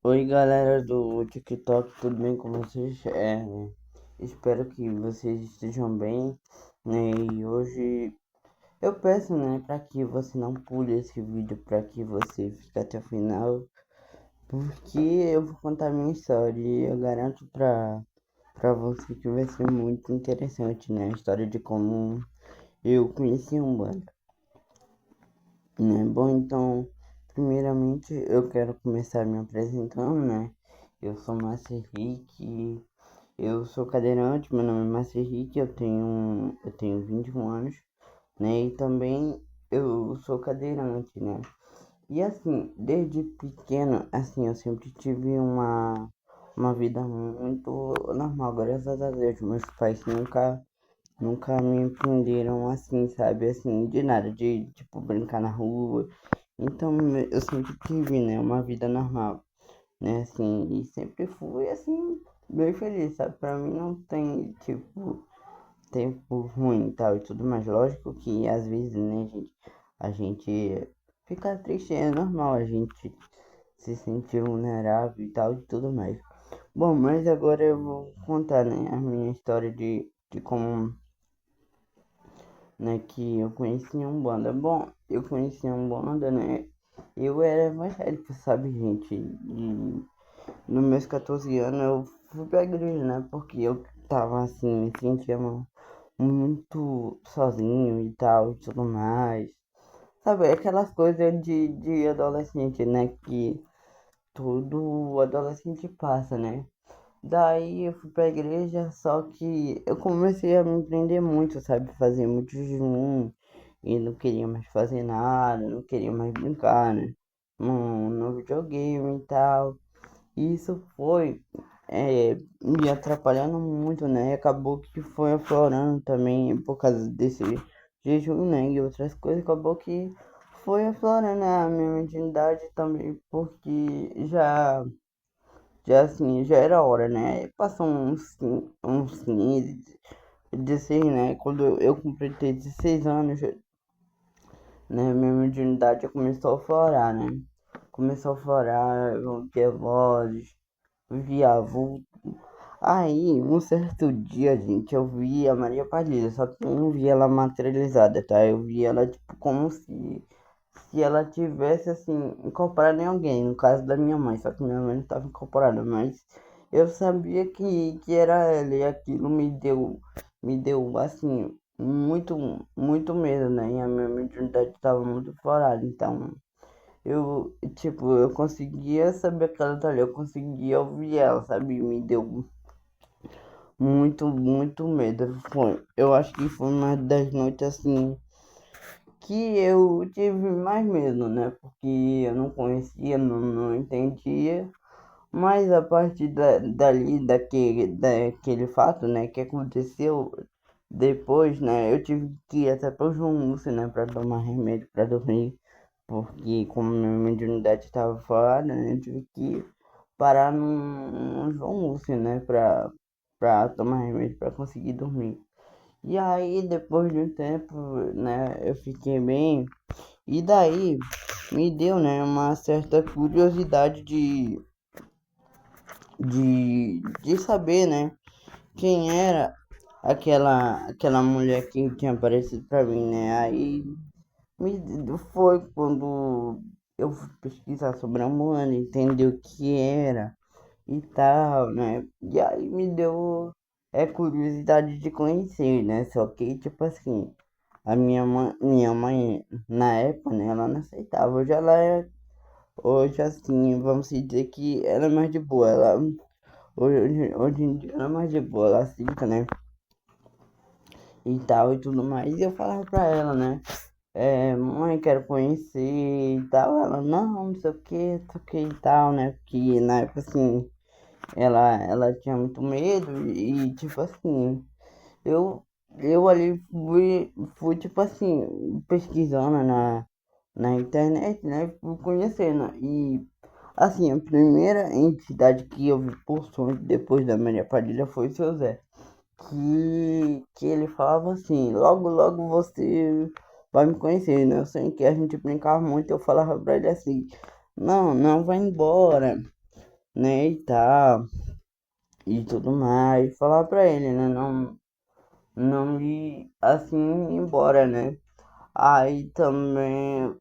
Oi galera do TikTok, tudo bem com vocês? Espero que vocês estejam bem, né? E hoje eu peço, né, para que você não pule esse vídeo, para que você fique até o final, porque eu vou contar minha história e eu garanto para você que vai ser muito interessante, né? A história de como eu conheci um bando, né? Bom, então, primeiramente eu quero começar me apresentando, né? Eu sou Márcio Henrique. Eu sou cadeirante, meu nome é Márcio Henrique, eu tenho 21 anos, né? E também eu sou cadeirante, né? E assim, desde pequeno, assim, eu sempre tive uma vida muito normal, graças a Deus. Meus pais nunca me prenderam assim, sabe? Assim, de nada, de tipo brincar na rua. Então, eu sempre tive, né, uma vida normal, né, assim, e sempre fui, assim, bem feliz, sabe? Pra mim não tem, tipo, tempo ruim e tal e tudo mais. Lógico que às vezes, né, a gente fica triste, é normal, a gente se sentir vulnerável e tal e tudo mais. Bom, mas agora eu vou contar, né, a minha história de como, né, que eu conheci um banda. Bom, eu conheci um banda, né, eu era evangélico, sabe, gente, e nos meus 14 anos eu fui pra igreja, né? Porque eu tava assim, me sentia muito sozinho e tal e tudo mais. Sabe, aquelas coisas de adolescente, né? Que todo adolescente passa, né? Daí eu fui pra igreja, só que eu comecei a me prender muito, sabe? Fazer muito jejum e não queria mais fazer nada, não queria mais brincar, né? No videogame e tal. E isso foi me atrapalhando muito, né? E acabou que foi aflorando também por causa desse jejum, né? E outras coisas, acabou que foi aflorando a minha mediunidade também, porque já assim, já era hora, né? Passou uns 15, 16, né? Quando eu completei 16 anos, né? Minha mediunidade já começou a aflorar, né? Começou a aflorar, eu via vozes, via vulto. Aí, um certo dia, gente, eu vi a Maria Padilha, só que eu não vi ela materializada, tá? Eu vi ela, tipo, como se ela tivesse, assim, incorporada em alguém, no caso da minha mãe, só que minha mãe não estava incorporada, mas eu sabia que era ela, e aquilo me deu, assim, muito medo, né? E a minha mediunidade estava muito florada, então eu conseguia saber que ela tá ali, eu conseguia ouvir ela, sabe? Me deu muito medo. Eu acho que foi uma das noites assim que eu tive mais medo, né? Porque eu não conhecia, não entendia. Mas a partir dali, daquele fato, né, que aconteceu depois, né, eu tive que ir até para o João Lúcio, né, para tomar remédio para dormir. Porque como minha mediunidade estava fora, né, eu tive que parar no João Lúcio, né, pra tomar remédio pra conseguir dormir. E aí, depois de um tempo, né, eu fiquei bem. E daí, me deu, né, uma certa curiosidade de saber, né, quem era aquela mulher que tinha aparecido pra mim, né. Aí, foi quando eu fui pesquisar sobre a Moana, entender o que era e tal, né? E aí me deu curiosidade de conhecer, né? Só que, tipo assim, a minha mãe na época, né, ela não aceitava. Hoje assim, vamos dizer que ela é mais de boa. Hoje em dia ela é mais de boa, ela aceita, né? E tal e tudo mais. E eu falava pra ela, né? Mãe, quero conhecer e tal. Ela, não sei o que, não sei o que e tal, né? Porque na época, assim, ela tinha muito medo e, tipo assim, eu, eu ali fui, tipo assim, pesquisando na internet, né? Fui conhecendo. E, assim, a primeira entidade que eu vi por sonho depois da Maria Padilha foi o seu Zé. Que ele falava assim, logo você vai me conhecer, né? Eu sei que a gente brincava muito, eu falava pra ele assim, não vai embora. né, e tal, e tudo mais, falar pra ele, né, não ir assim embora, né. Aí também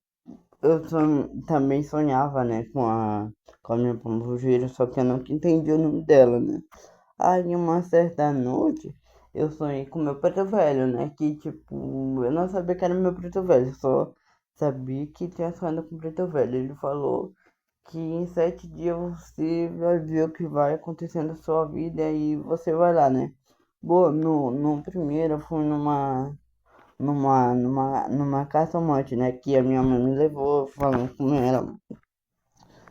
também sonhava, né, com a minha pombogira, só que eu nunca entendi o nome dela, né. Aí uma certa noite eu sonhei com meu preto velho, né? Que tipo, eu não sabia que era meu preto velho, só sabia que tinha sonhado com o preto velho. Ele falou que em 7 dias você vai ver o que vai acontecer na sua vida e você vai lá, né? Boa, no primeiro eu fui numa cartomante, né? Que a minha mãe me levou falando com ela.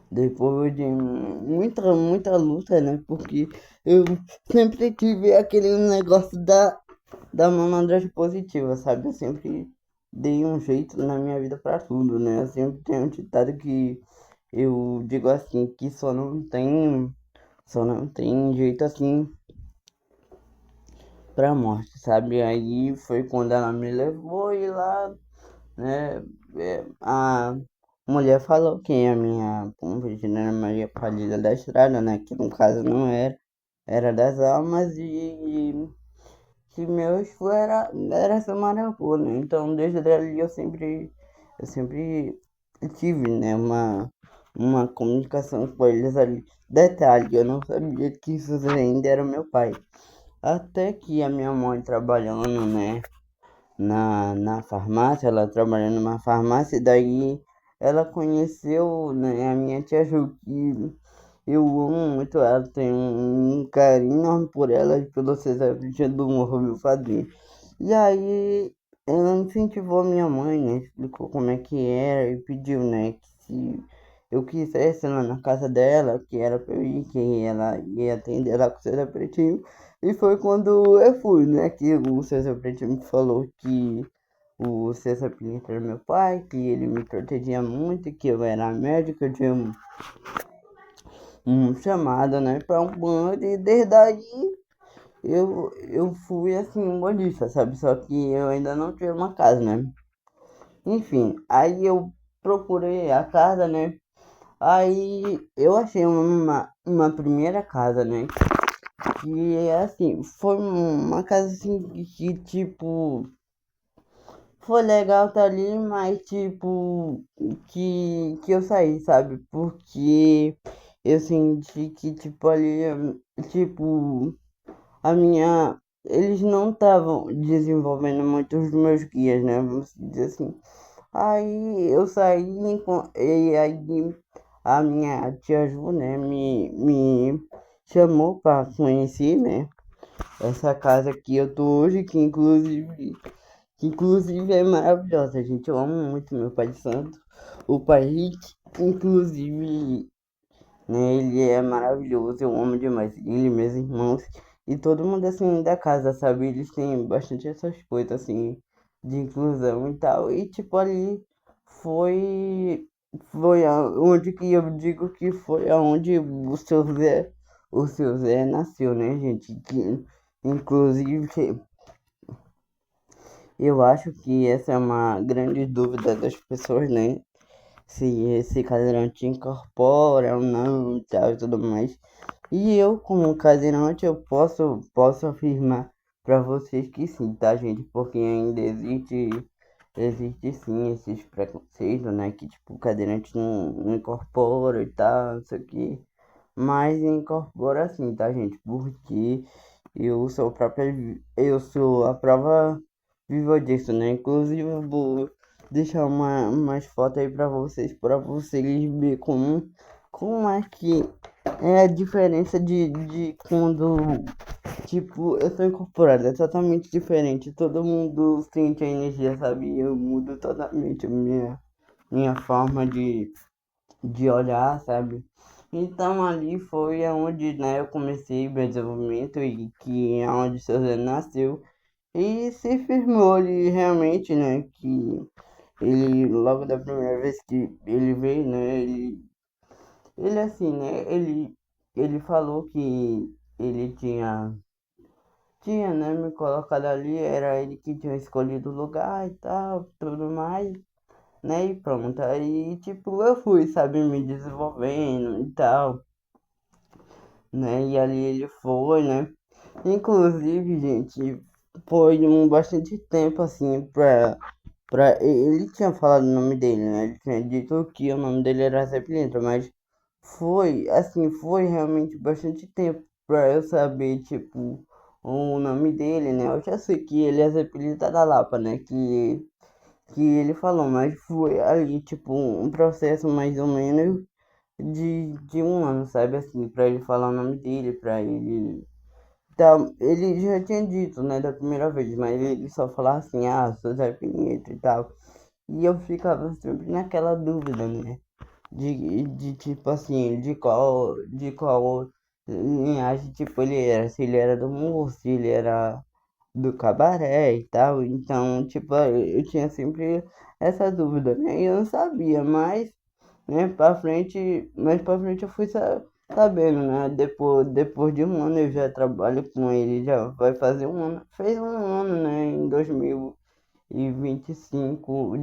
Depois de muita luta, né? Porque eu sempre tive aquele negócio da malandragem positiva, sabe? Eu sempre dei um jeito na minha vida pra tudo, né? Eu sempre tenho um ditado que eu digo assim, que só não tem jeito assim pra morte, sabe? Aí foi quando ela me levou e lá, né? A mulher falou que a minha Virgínia era Maria Padilha da Estrada, né? Que no caso não era, era das almas e que meu esforço era essa marabô, né? Então desde ali eu sempre tive, né? Uma comunicação com eles ali. Detalhe, eu não sabia que isso ainda era meu pai. Até que a minha mãe trabalhando, né? Na farmácia, ela trabalhando numa farmácia, e daí ela conheceu, né, a minha tia Ju, que eu amo muito ela, tenho um carinho enorme por ela e pelo César Cristiano do Morro, meu padrinho. E aí ela incentivou a minha mãe, né, explicou como é que era e pediu, né, que se eu quisesse ir lá na casa dela, que era pra eu ir, que ela ia atender ela com o César Pretinho. E foi quando eu fui, né? Que o César Preto me falou que o César Pinto era meu pai, que ele me protegia muito, que eu era médico, eu tinha um chamado, né, pra um bando, e desde aí eu fui assim, um bandista, sabe? Só que eu ainda não tinha uma casa, né? Enfim, aí eu procurei a casa, né? Aí eu achei uma primeira casa, né? Que assim, foi uma casa assim que tipo. Foi legal tá ali, mas tipo, que eu saí, sabe? Porque eu senti que, tipo, ali, tipo, a minha. Eles não estavam desenvolvendo muito os meus guias, né? Vamos dizer assim. Aí eu saí e aí a minha tia Ju, né, me chamou pra conhecer, né? Essa casa que eu tô hoje, que inclusive é maravilhosa, gente. Eu amo muito meu pai de santo. O pai Rick, inclusive, né, ele é maravilhoso. Eu amo demais ele, meus irmãos e todo mundo assim da casa, sabe? Eles têm bastante essas coisas assim de inclusão e tal. E tipo ali foi onde que eu digo que foi aonde o seu Zé nasceu, né, gente? Que inclusive eu acho que essa é uma grande dúvida das pessoas, né? Se esse cadeirante incorpora ou não e tal e tudo mais. E eu, como cadeirante, eu posso afirmar para vocês que sim, tá, gente? Porque ainda existe sim esses preconceitos, né? Que tipo, o cadeirante não incorpora e tal, não sei o que. Mas incorpora sim, tá, gente? Porque eu sou a prova viva disso, né? Inclusive eu vou deixar umas fotos aí pra vocês ver como é que é a diferença de quando, tipo, eu sou incorporado, é totalmente diferente. Todo mundo sente a energia, sabe? Eu mudo totalmente a minha forma de olhar, sabe? Então ali foi aonde, né, eu comecei meu desenvolvimento e que é onde o seu Zé nasceu. E se firmou ali realmente, né, que ele, logo da primeira vez que ele veio, né, ele assim, né, ele falou que ele tinha, né, me colocado ali, era ele que tinha escolhido o lugar e tal, tudo mais, né, e pronto. Aí, tipo, eu fui, sabe, me desenvolvendo e tal. né? E ali ele foi, né? Inclusive, gente, foi um bastante tempo assim ele tinha falado o nome dele, né? Ele tinha dito que o nome dele era Zé Pilintra, mas foi, assim, foi realmente bastante tempo pra eu saber, tipo, o nome dele, né? Eu já sei que ele é Zé Pilintra da Lapa, né? Que ele falou, mas foi ali, tipo, um processo mais ou menos de um ano, sabe? Assim, pra ele falar o nome dele, pra ele. Tá, ele já tinha dito, né, da primeira vez, mas ele só falava assim, ah, sou Zé Pilintra e tal. E eu ficava sempre naquela dúvida, né? De tipo assim, de qual linhagem, tipo, ele era, se ele era do humor, se ele era do cabaré e tal. Então, tipo, eu tinha sempre essa dúvida, né? E eu não sabia, mas, né, mais pra frente eu fui sabendo, né? Depois de um ano eu já trabalho com ele, já vai fazer um ano, fez um ano, né, em 2025,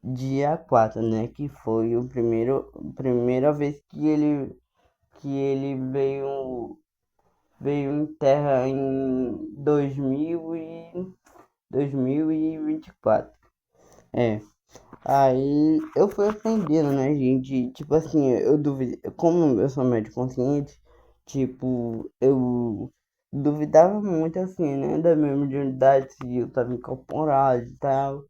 dia 4, né? Que foi primeira vez que ele veio em terra em 2024. É. Aí eu fui aprendendo, né, gente? Tipo assim, eu duvido, como eu sou médico consciente, tipo, eu duvidava muito assim, né, da minha mediunidade, se eu tava incorporado e tal.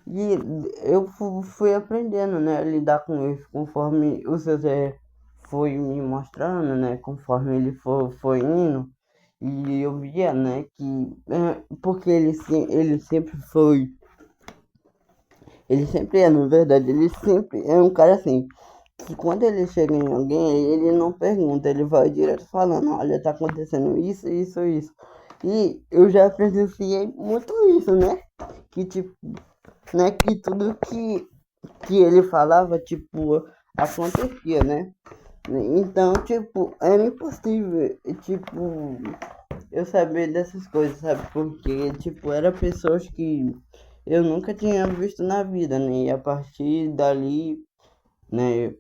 E eu fui aprendendo, né, a lidar com isso conforme o seu Zé foi me mostrando, né, conforme ele foi indo. E eu via, né, que porque ele sempre foi, ele sempre é, na verdade, ele sempre é um cara assim, que quando ele chega em alguém, ele não pergunta, ele vai direto falando, olha, tá acontecendo isso, isso, isso. E eu já presenciei muito isso, né? Que tipo, né, que tudo que ele falava, tipo, acontecia, né? Então, tipo, era impossível, tipo, eu saber dessas coisas, sabe? Porque, tipo, eram pessoas que eu nunca tinha visto na vida, né? E a partir dali, né,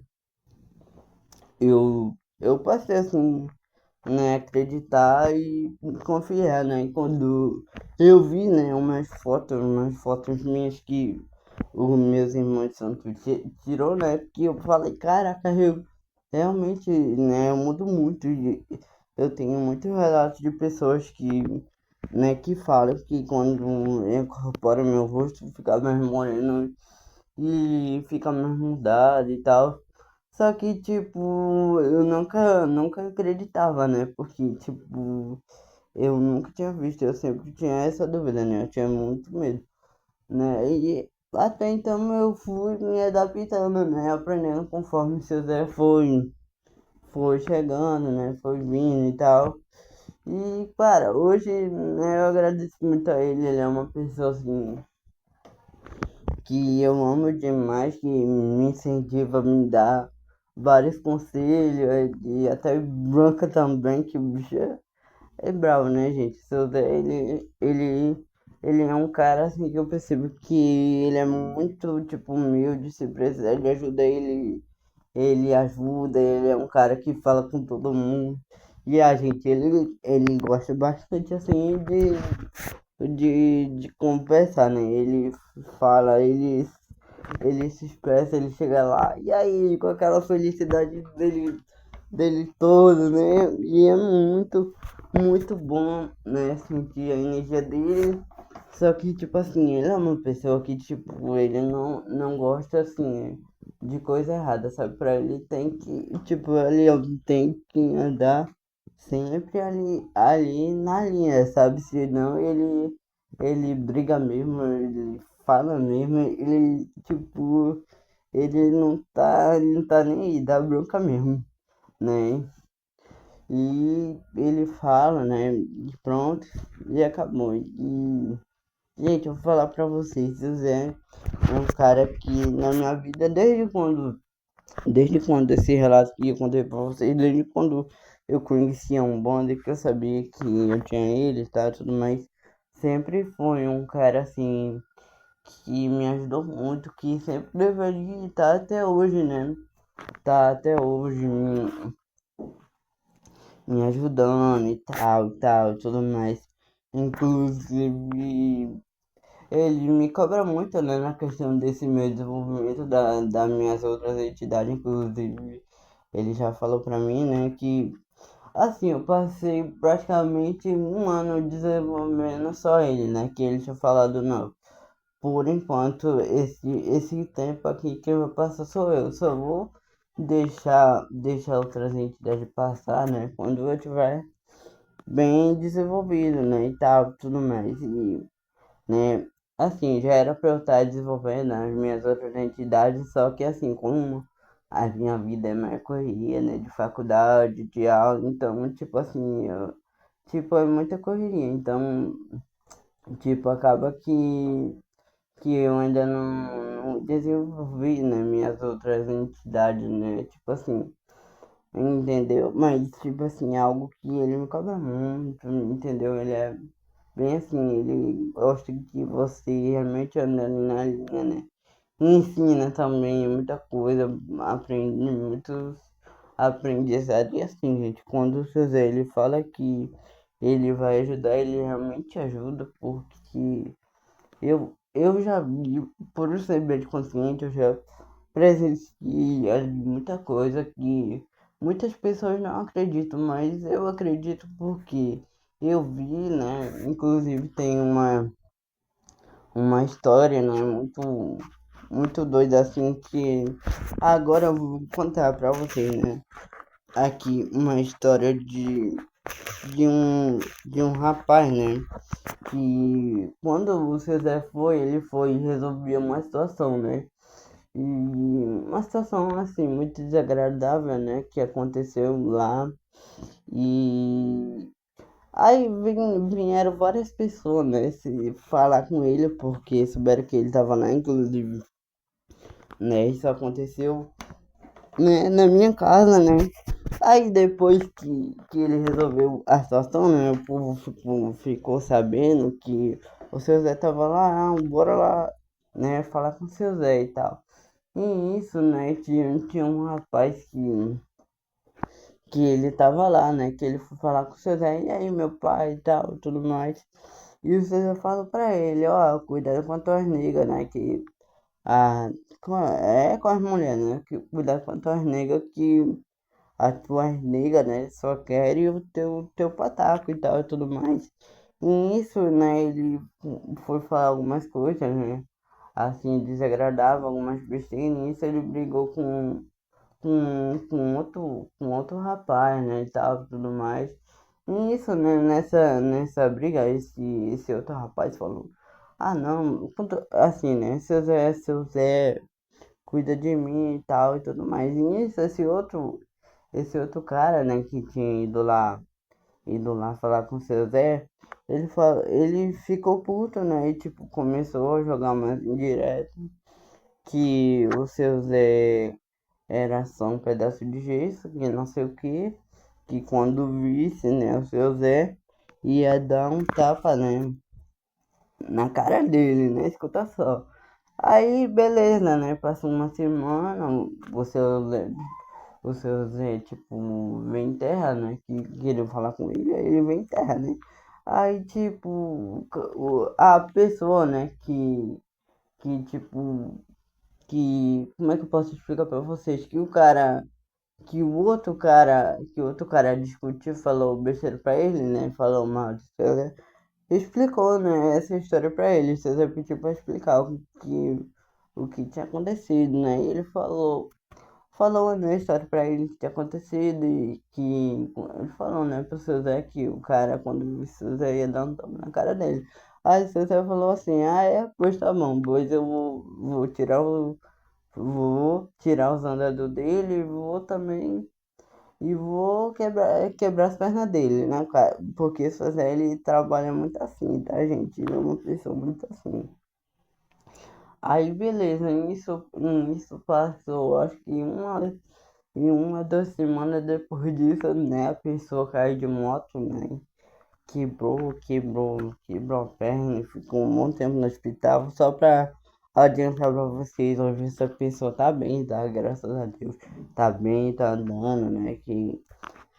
eu passei, assim, né, acreditar e confiar, né? E quando eu vi, né, umas fotos minhas que os meus irmãos de santo tirou, né? Que eu falei, caraca, eu realmente, né, eu mudo muito. Eu tenho muitos relatos de pessoas né, que falam que quando eu incorporo meu rosto fica mais moreno e fica mais mudado e tal. Só que, tipo, eu nunca acreditava, né? Porque, tipo, eu nunca tinha visto, eu sempre tinha essa dúvida, né? Eu tinha muito medo, né? E até então eu fui me adaptando, né? Aprendendo conforme o seu Zé foi chegando, né? Foi vindo e tal. E, cara, hoje, né, eu agradeço muito a ele, ele é uma pessoa, assim, que eu amo demais, que me incentiva, me dá vários conselhos, e até Branca também, que o bicho é bravo, né, gente? Seu Zé, ele é um cara, assim, que eu percebo que ele é muito, tipo, humilde, se precisar de ajuda, ele ajuda, ele é um cara que fala com todo mundo. E a gente, ele gosta bastante, assim, de conversar, né? Ele fala, ele se expressa, ele chega lá, e aí, com aquela felicidade dele todo, né? E é muito bom, né? Sentir a energia dele. Só que, tipo assim, ele é uma pessoa que, tipo, ele não gosta, assim, de coisa errada, sabe? Pra ele tem que, tipo, ele tem que andar sempre ali na linha, sabe? Senão ele briga mesmo, ele fala mesmo, tipo, ele não tá nem aí, dá bronca mesmo, né? E ele fala, né? E pronto, e acabou. E, gente, eu vou falar pra vocês, o Zé é um cara que na minha vida, desde quando esse relato que eu contei pra vocês, desde quando eu conhecia um bonde, que eu sabia que eu tinha ele, tá, tudo mais, sempre foi um cara assim que me ajudou muito, que sempre deveria estar até hoje, né? Tá até hoje. me ajudando e tal, e tudo mais. Inclusive, ele me cobra muito, né, na questão desse meu desenvolvimento das minhas outras entidades. Inclusive, ele já falou pra mim, né, que assim, eu passei praticamente um ano desenvolvendo só ele, né, que ele tinha falado, não. Por enquanto, esse tempo aqui que eu vou passar sou eu. Só vou deixar outras entidades passar, né? Quando eu tiver bem desenvolvido, né? E tal, tudo mais. E, né? Assim, já era pra eu estar desenvolvendo as minhas outras entidades, só que assim, como a minha vida é mais correria, né? De faculdade, de aula, então, tipo assim, tipo, é muita correria. Então, tipo, acaba que eu ainda não desenvolvi, né, minhas outras entidades, né, tipo assim, entendeu? Mas, tipo assim, é algo que ele me cobra muito, entendeu? Ele é bem assim, ele gosta que você realmente ande ali na linha, né? E ensina também muita coisa, aprende muitos aprendizados, e assim, gente, quando o seu Zé, ele fala que ele vai ajudar, ele realmente ajuda, porque eu já vi, por ser bem consciente, eu já presenciei muita coisa que muitas pessoas não acreditam, mas eu acredito porque eu vi, né? Inclusive tem uma história, né? Muito doida assim que agora eu vou contar pra vocês, né? Aqui uma história de um, de um rapaz, né? Que quando o seu Zé foi, ele foi resolver uma situação, né? E uma situação assim muito desagradável, né? Que aconteceu lá. E aí vieram várias pessoas, né? Se falar com ele, porque souberam que ele tava lá, inclusive, né? Isso aconteceu, né, na minha casa, né? Aí depois que ele resolveu a situação, né? O povo ficou sabendo que o seu Zé tava lá, ah, bora lá, né? Falar com o seu Zé e tal. E isso, né? Tinha um rapaz que ele tava lá, né? Que ele foi falar com o seu Zé, e aí meu pai e tal, tudo mais. E o seu Zé falou pra ele, ó, cuidado com as tuas nega, né? Que a, com as mulheres, né? Que cuidado com as tuas negas que as tuas nega, né, só querem o teu pataco e tal e tudo mais. E isso, né, ele foi falar algumas coisas, né, assim, desagradável, algumas besteiras, e nisso ele brigou com outro rapaz, né, e tal, tudo mais. E isso, né, nessa briga, esse outro rapaz falou, ah, não, assim, né, seu Zé cuida de mim e tal e tudo mais. E isso, esse outro cara, né, que tinha ido lá falar com o seu Zé, ele ficou puto, né, e tipo, começou a jogar mais indireto, que o seu Zé era só um pedaço de gesso, que não sei o que quando visse, né, o seu Zé ia dar um tapa, né, na cara dele, né, escuta só. Aí, beleza, né, passou uma semana, o seu Zé, tipo, vem em terra, né? Que queria falar com ele, aí ele vem em terra, né? Aí, tipo, a pessoa, né, tipo, como é que eu posso explicar pra vocês? Que o outro cara discutiu, falou besteira pra ele, né? Falou mal de seu Zé. Explicou, né, essa história pra ele. Seu Zé pediu pra explicar o que tinha acontecido, né? E ele falou, né, a história pra ele que tinha acontecido e que ele falou, né, pro seu Zé que o cara, quando viu o seu Zé, ia dar um tapa na cara dele. Aí o seu Zé falou assim, ah, é, pois tá bom, pois eu vou tirar os andadores dele e vou também, e vou quebrar as pernas dele, né, cara? Porque o seu Zé, ele trabalha muito assim, tá, gente? Ele é uma pessoa muito assim. Aí, beleza, isso passou, acho que uma, 2 semanas depois disso, né, a pessoa caiu de moto, né, quebrou a perna e ficou um bom tempo no hospital. Só pra adiantar pra vocês, hoje essa pessoa tá bem, tá, graças a Deus, tá bem, tá andando, né, que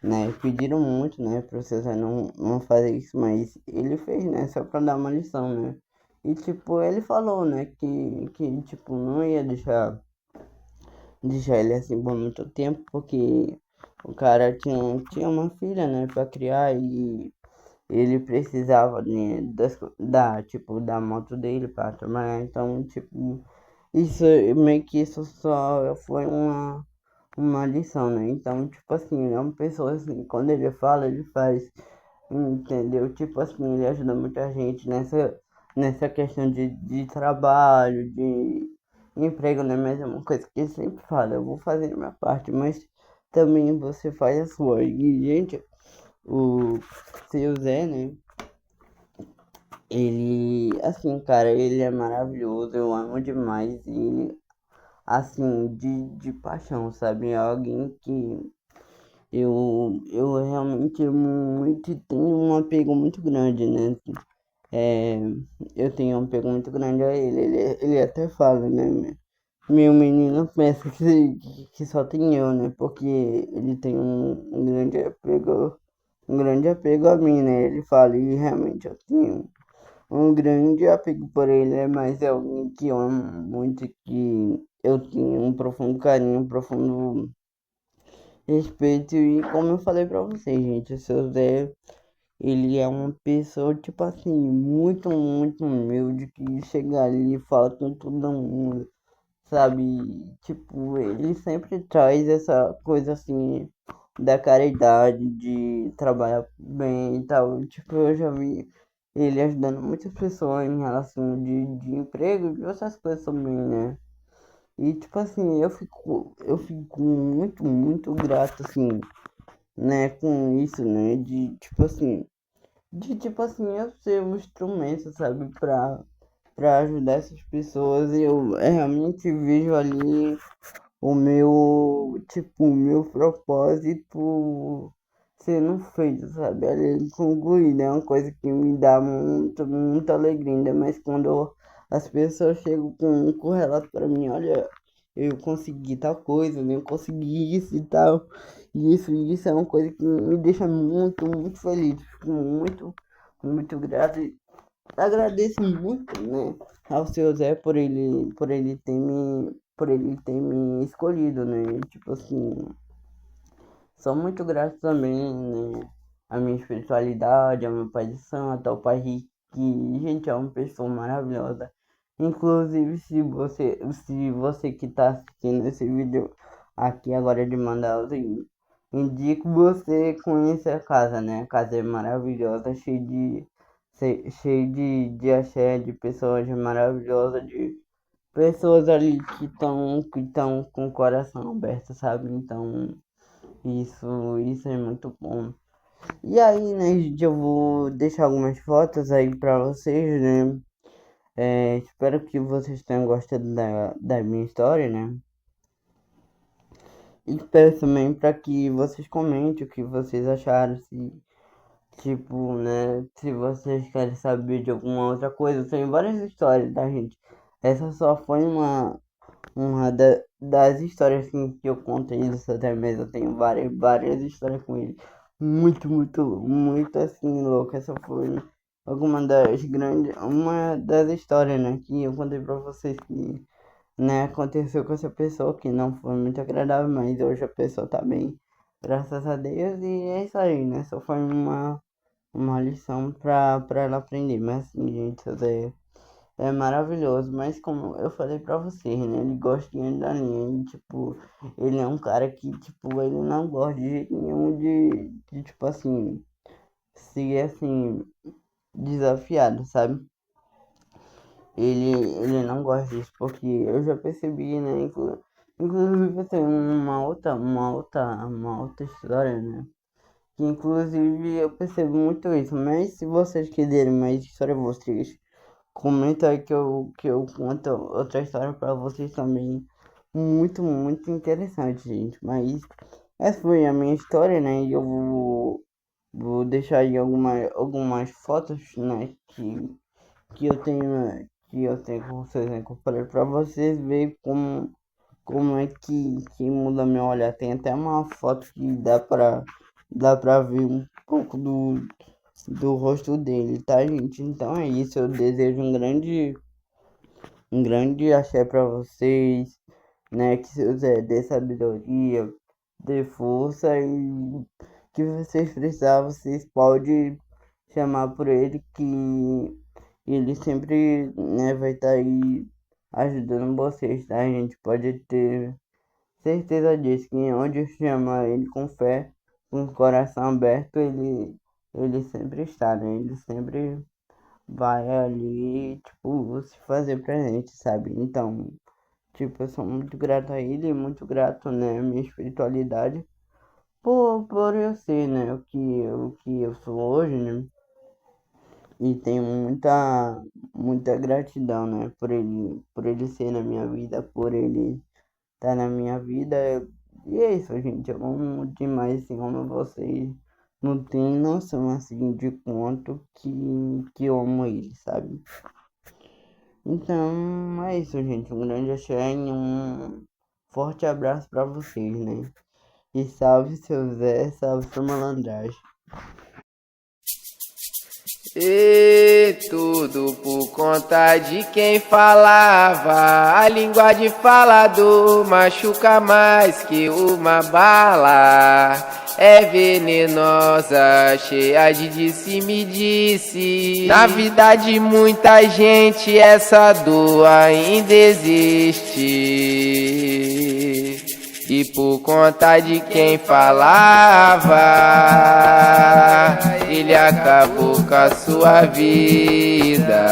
né? Pediram muito, né, pra você não fazer isso, mas ele fez, né, só pra dar uma lição, né? E, tipo, ele falou, né, que tipo, não ia deixar ele assim por muito tempo, porque o cara tinha uma filha, né, pra criar e ele precisava, né, tipo, da moto dele pra trabalhar, então, tipo, isso, meio que isso só foi uma lição, né? Então, tipo assim, é uma pessoa assim, quando ele fala, ele faz, entendeu? Tipo assim, ele ajuda muita gente nessa questão de trabalho, de emprego, né? Mas é uma coisa que ele sempre fala, eu vou fazer a minha parte, mas também você faz a sua. E, gente, o seu Zé, né? Ele, assim, cara, ele é maravilhoso, eu amo demais e, assim, de paixão, sabe? É alguém que eu realmente amo muito e tenho um apego muito grande, né? É, eu tenho um apego muito grande a ele. Ele até fala, né? Meu menino pensa que só tem eu, né? Porque ele tem um grande apego a mim, né? Ele fala, e realmente eu tenho um grande apego por ele, né? Mas é alguém que eu amo muito, que eu tenho um profundo carinho, um profundo respeito. E como eu falei pra vocês, gente, o seu Zé, ele é uma pessoa, tipo assim, muito, muito humilde, que chega ali e fala com todo mundo, sabe? Tipo, ele sempre traz essa coisa assim da caridade, de trabalhar bem e tal. Tipo, eu já vi ele ajudando muitas pessoas em relação de emprego e outras coisas também, né? E tipo assim, eu fico muito, muito grato, assim, né, com isso, né? De tipo assim, eu ser um instrumento, sabe, pra ajudar essas pessoas. E eu realmente vejo ali o meu propósito sendo feito, sabe? Ali concluído. É uma coisa que me dá muito, muita alegria, ainda mais quando as pessoas chegam com o relato pra mim, olha, eu consegui tal coisa, né? Eu consegui isso e tal. E isso é uma coisa que me deixa muito, muito feliz. Fico muito, muito grato. Agradeço muito, né, ao seu Zé por ele ter me escolhido, né? Tipo assim, sou muito grato também, né, à minha espiritualidade, ao meu pai de santo, ao pai Rick, que, gente, é uma pessoa maravilhosa. Inclusive, se você que tá assistindo esse vídeo aqui agora de Manaus, indico você conhecer a casa, né? A casa é maravilhosa, cheio de axé, de pessoas maravilhosas, de pessoas ali que estão com o coração aberto, sabe? Então, isso é muito bom. E aí, né, gente, eu vou deixar algumas fotos aí pra vocês, né? Espero que vocês tenham gostado da minha história, né? E peço também para que vocês comentem o que vocês acharam, se, tipo, né, se vocês querem saber de alguma outra coisa. Eu tenho várias histórias da gente. Essa só foi uma das histórias assim, que eu contei isso até mesmo. Eu tenho várias, várias histórias com ele. Muito, muito, muito assim, louco. Essa foi uma das histórias, né, que eu contei pra vocês que, né, aconteceu com essa pessoa que não foi muito agradável, mas hoje a pessoa tá bem, graças a Deus, e é isso aí, né? Só foi uma lição pra ela aprender. Mas assim, gente, isso é maravilhoso, mas como eu falei pra vocês, né? Ele gosta de andar linha, e, tipo, ele é um cara que, tipo, ele não gosta de jeito nenhum de tipo assim, ser assim, desafiado, sabe? Ele não gosta disso, porque eu já percebi, né? Inclusive tem uma outra história, né? Que inclusive eu percebo muito isso. Mas se vocês quiserem mais história vocês, comenta aí que eu conto outra história pra vocês também. Muito, muito interessante, gente. Mas essa foi a minha história, né? E eu vou deixar aí algumas fotos, né? Que eu tenho com vocês, né? Que eu falei pra vocês verem como é que muda meu olhar. Tem até uma foto que dá pra dá pra ver um pouco do rosto dele, tá, gente? Então é isso, eu desejo um grande axé pra vocês, né? Que seu Zé dê sabedoria, dê força e que vocês precisarem, vocês podem chamar por ele que ele sempre, né, vai estar aí ajudando vocês, tá? A gente pode ter certeza disso, que onde chama ele com fé, com o coração aberto, ele sempre está, né? Ele sempre vai ali, tipo, se fazer presente, sabe? Então, tipo, eu sou muito grato a ele, muito grato, né, à minha espiritualidade, por eu ser, né, o que eu sou hoje, né? E tenho muita gratidão, né, por ele ser na minha vida, por ele estar na minha vida. E é isso, gente, eu amo demais, assim, amo vocês. Não tem noção, assim, de quanto que eu amo ele, sabe? Então, é isso, gente. Um grande axé e um forte abraço pra vocês, né? E salve seu Zé, salve sua malandragem. E tudo por conta de quem falava. A língua de falador machuca mais que uma bala. É venenosa, cheia de disse-me-disse. Na vida de muita gente essa dor ainda existe. E por conta de quem falava, ele acabou com a sua vida.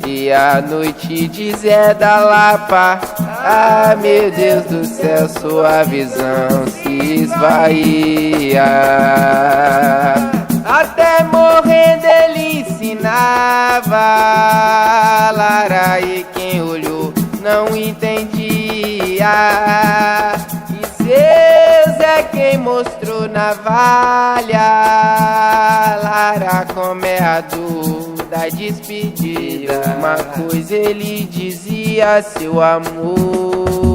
E a noite de Zé da Lapa, ah meu Deus do céu, sua visão se esvaía. Até morrendo ele ensinava, Lara, e quem olhou não entendia. E Zeus é quem mostrou navalha, Lara, como é a dor da despedida. Uma coisa ele dizia, seu amor